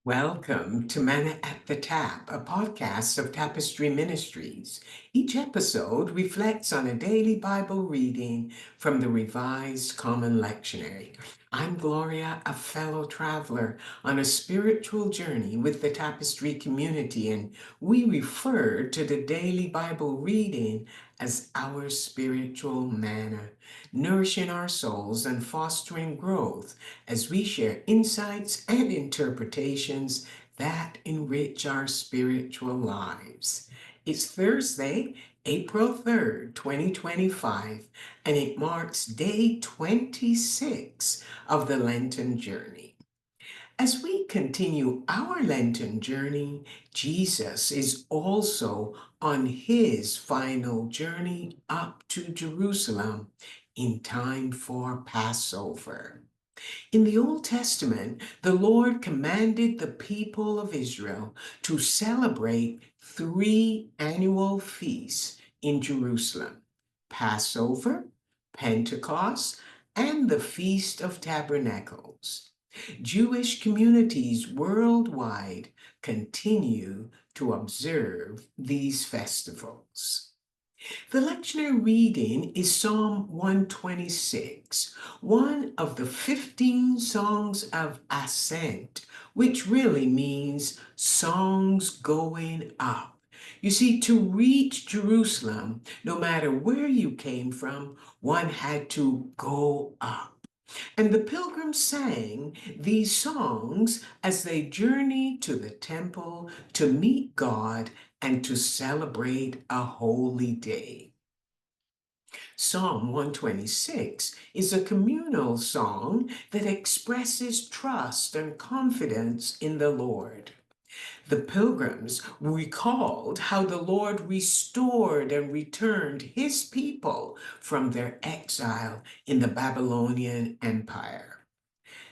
Welcome to Manna at the Tap, a podcast of Tapestry Ministries. Each episode reflects on a daily Bible reading from the Revised Common Lectionary. I'm Gloria, a fellow traveler on a spiritual journey with the Tapestry community, and we refer to the daily Bible reading as our spiritual manna, nourishing our souls and fostering growth as we share insights and interpretations that enrich our spiritual lives. It's Thursday, April 3rd, 2025, and it marks day 26 of the Lenten journey. As we continue our Lenten journey, Jesus is also on his final journey up to Jerusalem in time for Passover. In the Old Testament, the Lord commanded the people of Israel to celebrate three annual feasts in Jerusalem: Passover, Pentecost, and the Feast of Tabernacles. Jewish communities worldwide continue to observe these festivals. The lectionary reading is Psalm 126, one of the 15 songs of ascent, which really means songs going up. You see, to reach Jerusalem, no matter where you came from, one had to go up. And the pilgrims sang these songs as they journeyed to the temple to meet God and to celebrate a holy day. Psalm 126 is a communal song that expresses trust and confidence in the Lord. The pilgrims recalled how the Lord restored and returned his people from their exile in the Babylonian Empire.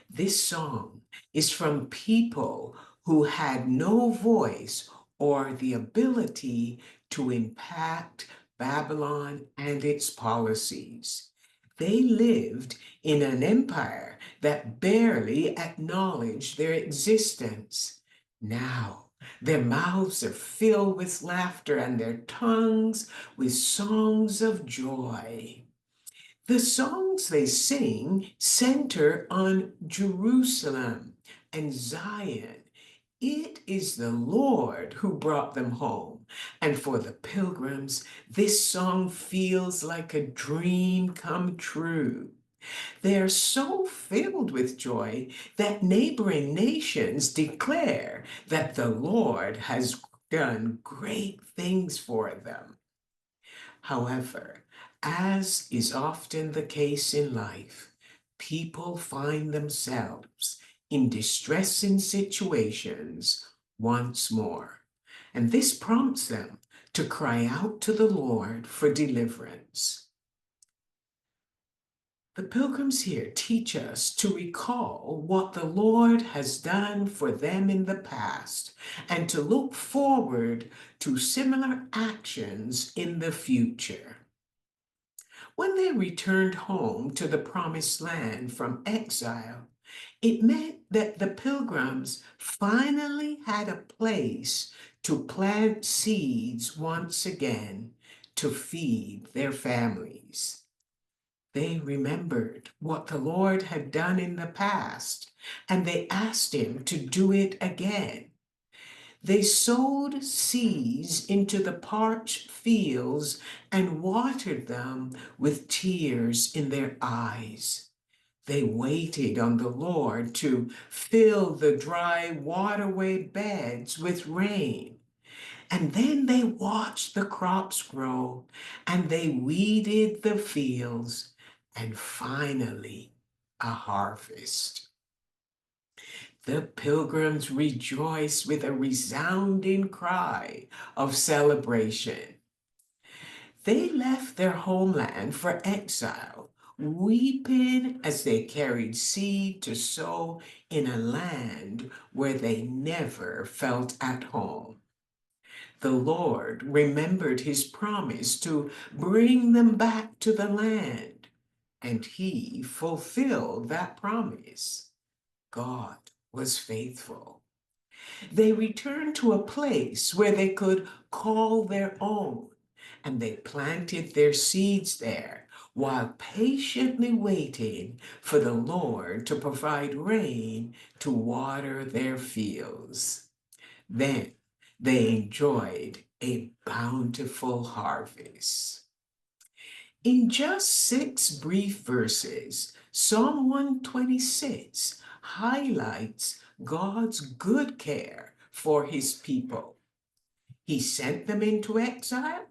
This song is from people who had no voice or the ability to impact Babylon and its policies. They lived in an empire that barely acknowledged their existence. Now, their mouths are filled with laughter and their tongues with songs of joy. The songs they sing center on Jerusalem and Zion. It is the Lord who brought them home. And for the pilgrims, this song feels like a dream come true. They are so filled with joy that neighboring nations declare that the Lord has done great things for them. However, as is often the case in life, people find themselves in distressing situations once more. And this prompts them to cry out to the Lord for deliverance. The pilgrims here teach us to recall what the Lord has done for them in the past and to look forward to similar actions in the future. When they returned home to the promised land from exile, it meant that the pilgrims finally had a place to plant seeds once again to feed their families. They remembered what the Lord had done in the past, and they asked him to do it again. They sowed seeds into the parched fields and watered them with tears in their eyes. They waited on the Lord to fill the dry waterway beds with rain. And then they watched the crops grow and they weeded the fields, and finally a harvest. The pilgrims rejoiced with a resounding cry of celebration. They left their homeland for exile, weeping as they carried seed to sow in a land where they never felt at home. The Lord remembered his promise to bring them back to the land, and he fulfilled that promise. God was faithful. They returned to a place where they could call their own, and they planted their seeds there while patiently waiting for the Lord to provide rain to water their fields. Then they enjoyed a bountiful harvest. In just 6 brief verses, Psalm 126 highlights God's good care for his people. He sent them into exile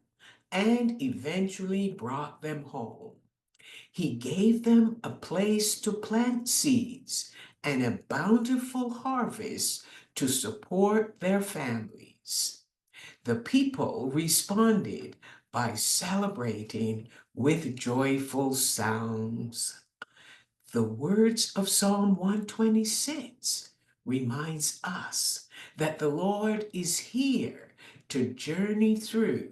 and eventually brought them home. He gave them a place to plant seeds and a bountiful harvest to support their families. The people responded by celebrating with joyful sounds. The words of Psalm 126 reminds us that the Lord is here to journey through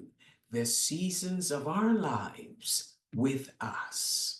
the seasons of our lives with us.